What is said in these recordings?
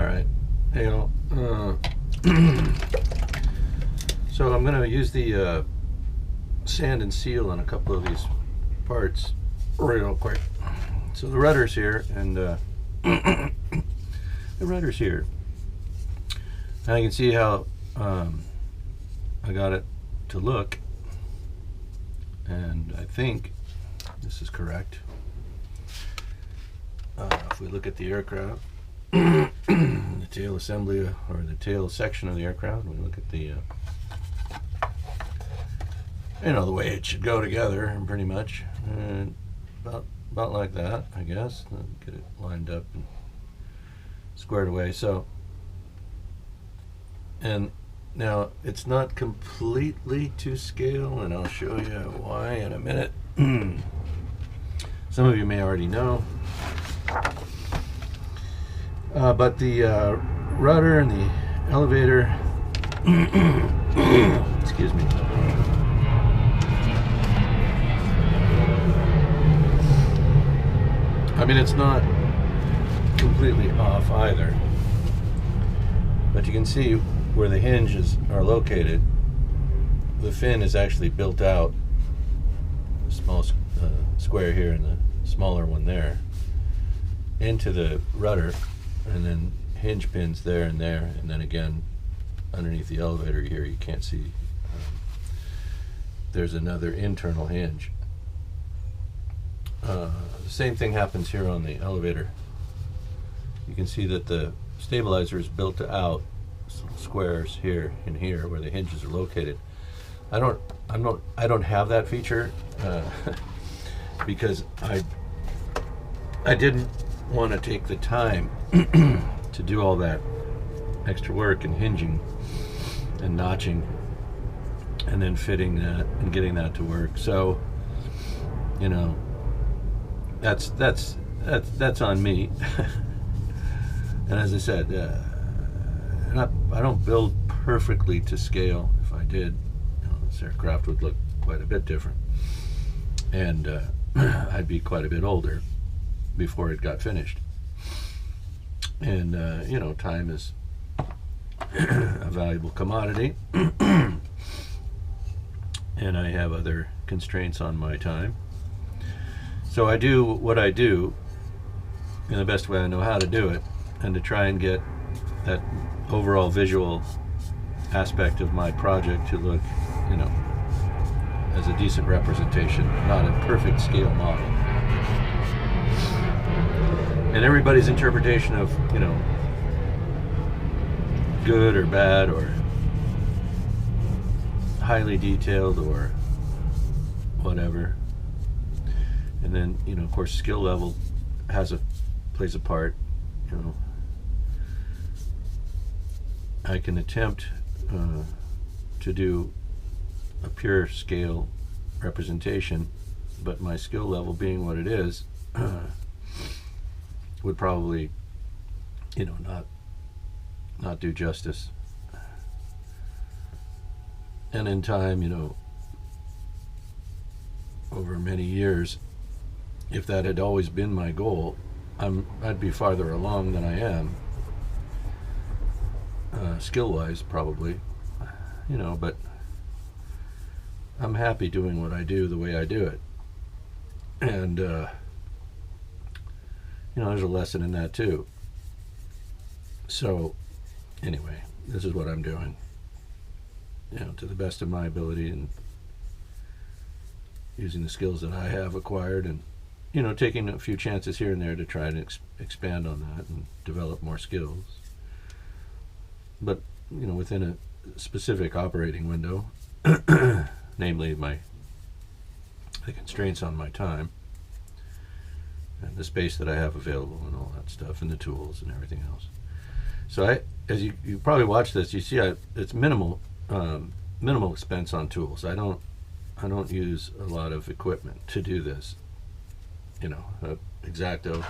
All right, hey all. So I'm going to use the sand and seal on a couple of these parts real quick. So the rudder's here, and the rudder's here. And I can see how I got it to look, and I think this is correct. If we look at the aircraft, the tail assembly, or the tail section of the aircraft, we look at the the way it should go together, pretty much, and about like that, I guess. Get it lined up and squared away. So, and now it's not completely to scale, and I'll show you why in a minute. Some of you may already know, but the rudder and the elevator, excuse me, I mean, it's not completely off either, but you can see where the hinges are located. The fin is actually built out, the small square here and the smaller one there, into the rudder, and then hinge pins there, and then again underneath the elevator here, you can't see, there's another internal hinge. The same thing happens here on the elevator. You can see that the stabilizer is built out squares here and here where the hinges are located. I don't have that feature because I didn't want to take the time to do all that extra work and hinging and notching and then fitting that and getting that to work. So, that's on me. And as I said, I don't build perfectly to scale. If I did, this aircraft would look quite a bit different, and I'd be quite a bit older before it got finished. And time is a valuable commodity, and I have other constraints on my time. So I do what I do in the best way I know how to do it, and to try and get that overall visual aspect of my project to look, as a decent representation, not a perfect scale model. And everybody's interpretation of, good or bad or highly detailed or whatever. And then, of course, skill level plays a part. I can attempt to do a pure scale representation, but my skill level being what it is, would probably, not do justice. And in time, over many years, if that had always been my goal, I'd be farther along than I am, skill-wise, probably, but I'm happy doing what I do the way I do it. And, there's a lesson in that too. So, anyway, this is what I'm doing, to the best of my ability, and using the skills that I have acquired, and taking a few chances here and there to try and expand on that and develop more skills. But, within a specific operating window, namely the constraints on my time, and the space that I have available, and all that stuff, and the tools and everything else. So as you probably watch this, you see it's minimal expense on tools. I don't use a lot of equipment to do this. X-Acto,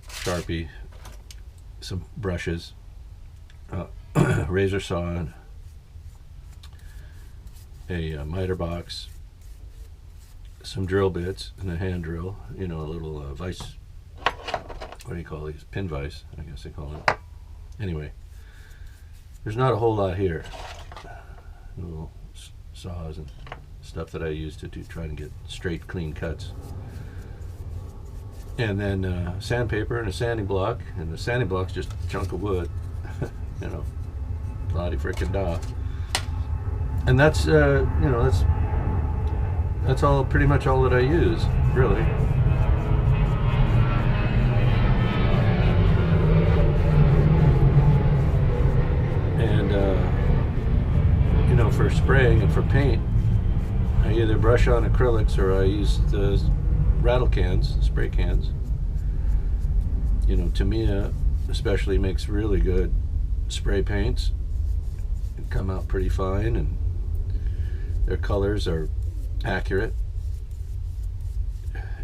Sharpie, some brushes, razor saw, and a miter box, some drill bits, and a hand drill, a little vise what do you call these? Pin vise, I guess they call it. Anyway, there's not a whole lot here. Little saws and stuff that I use to try to get straight, clean cuts. And then sandpaper and a sanding block, and the sanding block's just a chunk of wood, you know, bloody frickin' da. And that's you know, that's all, pretty much all that I use, really. And you know, for spraying and for paint, I either brush on acrylics or I use the rattle cans, spray cans. You know, Tamiya especially makes really good spray paints. They come out pretty fine, and their colors are accurate.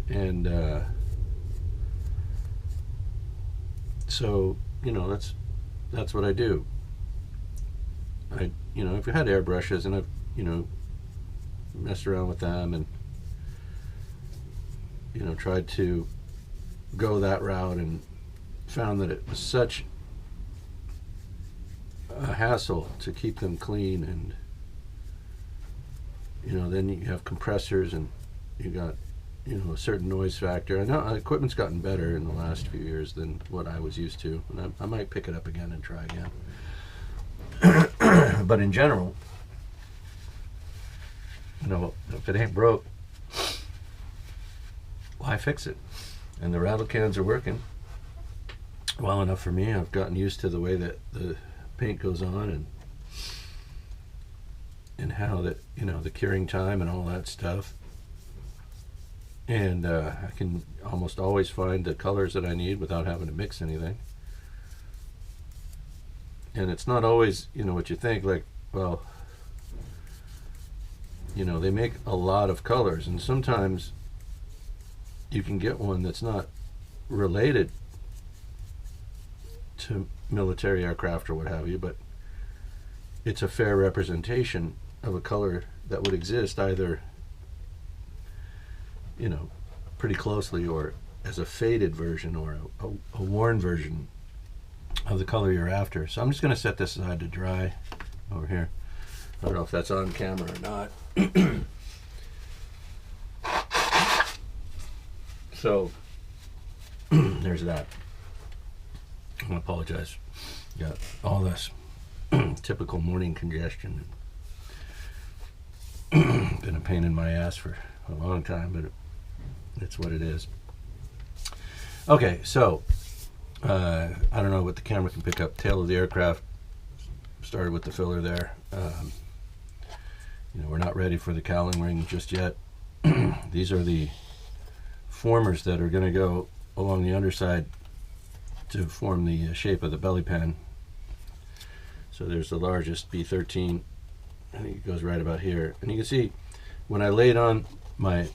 And so, you know, that's what I do. You know, I've had airbrushes, and I've, you know, messed around with them, and, you know, tried to go that route, and found that it was such a hassle to keep them clean. And, you know, then you have compressors, and you got, you know, a certain noise factor. I know equipment's gotten better in the last few years than what I was used to, and I might pick it up again and try again. But in general, you know, if it ain't broke, why fix it? And the rattle cans are working well enough for me. I've gotten used to the way that the paint goes on, and how that, you know, the curing time and all that stuff. And I can almost always find the colors that I need without having to mix anything. And it's not always, you know, what you think, like, well, you know, they make a lot of colors, and sometimes you can get one that's not related to military aircraft or what have you, but it's a fair representation of a color that would exist either, you know, pretty closely, or as a faded version, or a worn version of the color you're after. So I'm just going to set this aside to dry over here. I don't know if that's on camera or not. So there's that. I apologize. Got all this typical morning congestion. Been a pain in my ass for a long time, but it's what it is. Okay, so I don't know what the camera can pick up. Tail of the aircraft started with the filler there. You know, we're not ready for the cowling ring just yet. These are the formers that are going to go along the underside to form the shape of the belly pan. So there's the largest B13. I think it goes right about here, and you can see when I laid on my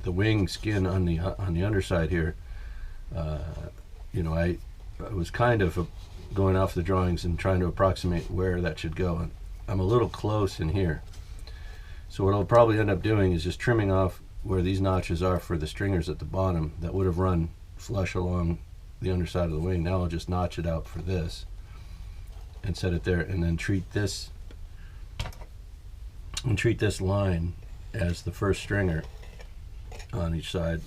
the wing skin on the underside here, you know, I was kind of going off the drawings and trying to approximate where that should go, and I'm a little close in here. So what I'll probably end up doing is just trimming off where these notches are for the stringers at the bottom that would have run flush along the underside of the wing. Now I'll just notch it out for this and set it there, and then treat this line as the first stringer on each side,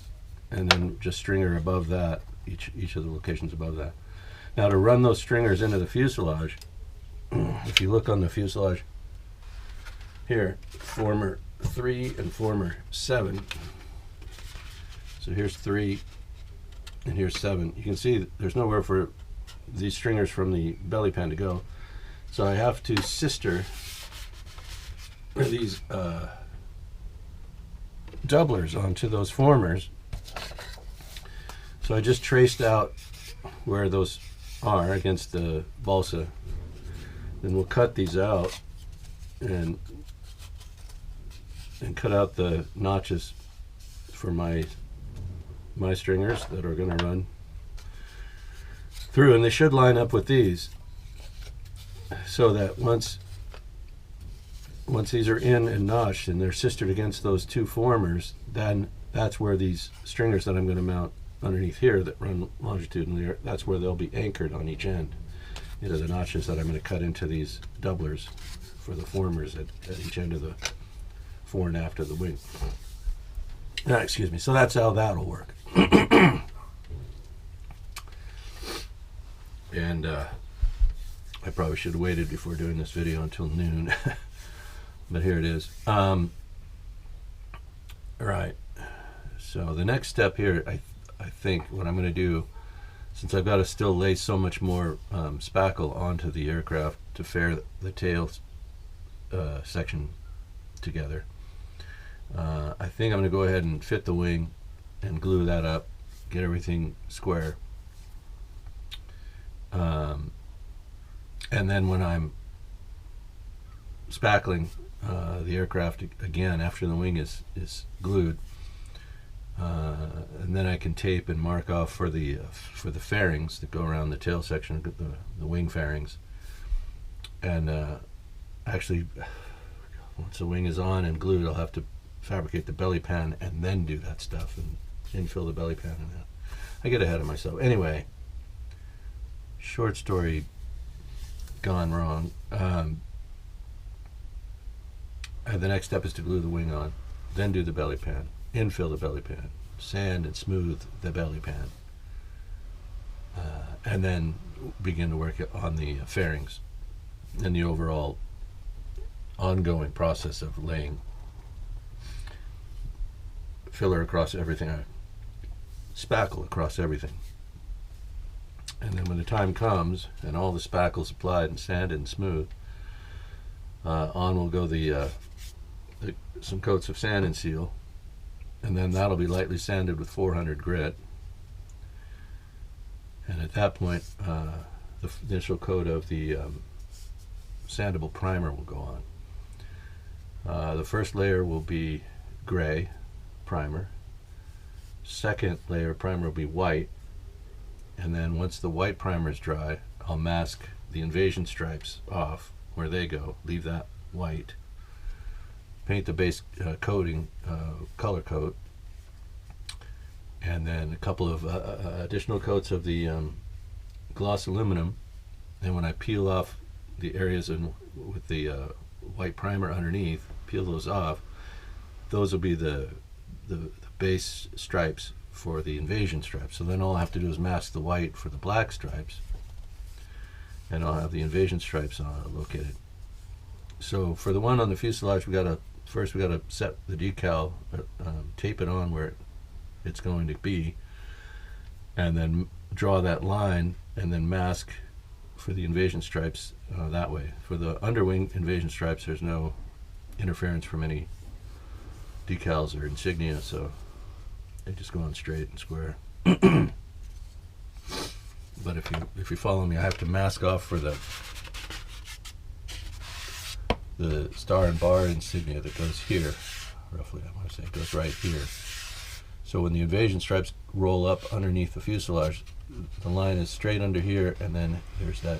and then just stringer above that, each of the locations above that. Now to run those stringers into the fuselage, if you look on the fuselage here, former 3 and former 7, so here's 3 and here's 7, you can see there's nowhere for these stringers from the belly pan to go, so I have to sister these doublers onto those formers. So I just traced out where those are against the balsa. Then we'll cut these out and cut out the notches for my stringers that are going to run through, and they should line up with these, so that once once these are in and notched and they're sistered against those two formers, then that's where these stringers that I'm going to mount underneath here that run longitudinally, that's where they'll be anchored on each end. You know, the notches that I'm going to cut into these doublers for the formers at each end of the fore and aft of the wing. Excuse me. So that's how that'll work. And I probably should have waited before doing this video until noon, but here it is. All right. So the next step here, I think what I'm going to do, since I've got to still lay so much more spackle onto the aircraft to fair the tail section together, I think I'm going to go ahead and fit the wing and glue that up, get everything square. And then when I'm spackling the aircraft again after the wing is glued, and then I can tape and mark off for the fairings that go around the tail section, the wing fairings. And actually, once the wing is on and glued, I'll have to fabricate the belly pan and then do that stuff and infill the belly pan and that. I get ahead of myself. Anyway, short story gone wrong. And the next step is to glue the wing on, then do the belly pan, infill the belly pan, sand and smooth the belly pan, and then begin to work on the fairings and the overall ongoing process of laying filler across everything, spackle across everything. And then when the time comes and all the spackle's applied and sanded and smooth, on will go some coats of sand and seal, and then that'll be lightly sanded with 400 grit. And at that point, the initial coat of the sandable primer will go on. The first layer will be gray primer. Second layer of primer will be white. And then once the white primer is dry, I'll mask the invasion stripes off where they go, leave that white, paint the base coating, color coat, and then a couple of additional coats of the gloss aluminum. And when I peel off the areas with the white primer underneath, peel those off, those will be the base stripes for the invasion stripes. So then all I have to do is mask the white for the black stripes, and I'll have the invasion stripes located. So for the one on the fuselage, we got to set the decal, tape it on where it's going to be, and then draw that line, and then mask for the invasion stripes that way. For the underwing invasion stripes, there's no interference from any decals or insignia, so they just go on straight and square. But if you follow me, I have to mask off for the star and bar insignia that goes here, roughly. I want to say it goes right here. So when the invasion stripes roll up underneath the fuselage, the line is straight under here, and then there's that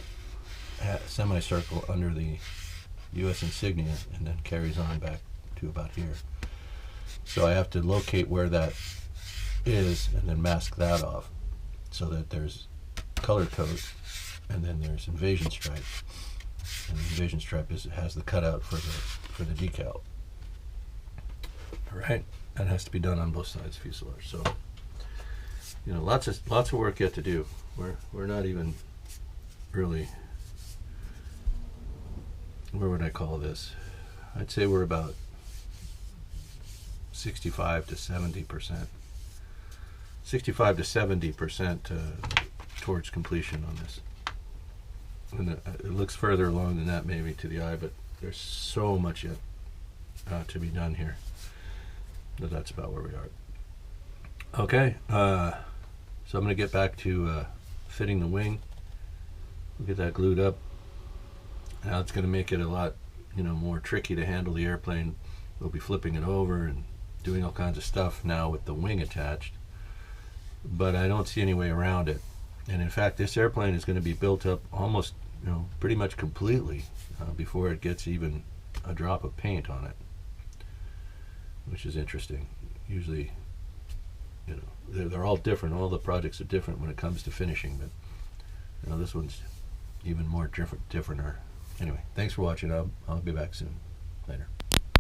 semicircle under the U.S. insignia, and then carries on back to about here. So I have to locate where that is and then mask that off, so that there's color code, and then there's invasion stripe, and the invasion stripe has the cutout for the decal. All right, that has to be done on both sides of the fuselage. So, you know, lots of work yet to do. We're not even really, where would I call this? I'd say we're about 65 to 70%. 65 to 70% towards completion on this. And it looks further along than that maybe to the eye, but there's so much yet to be done here. But that's about where we are. Okay, so I'm going to get back to fitting the wing. We'll get that glued up. Now it's going to make it a lot, more tricky to handle the airplane. We'll be flipping it over and doing all kinds of stuff now with the wing attached. But I don't see any way around it. And in fact, this airplane is going to be built up almost, pretty much completely before it gets even a drop of paint on it, which is interesting. Usually, you know, they're all different. All the projects are different when it comes to finishing, but you know, this one's even more different. Anyway, thanks for watching. I'll be back soon. Later.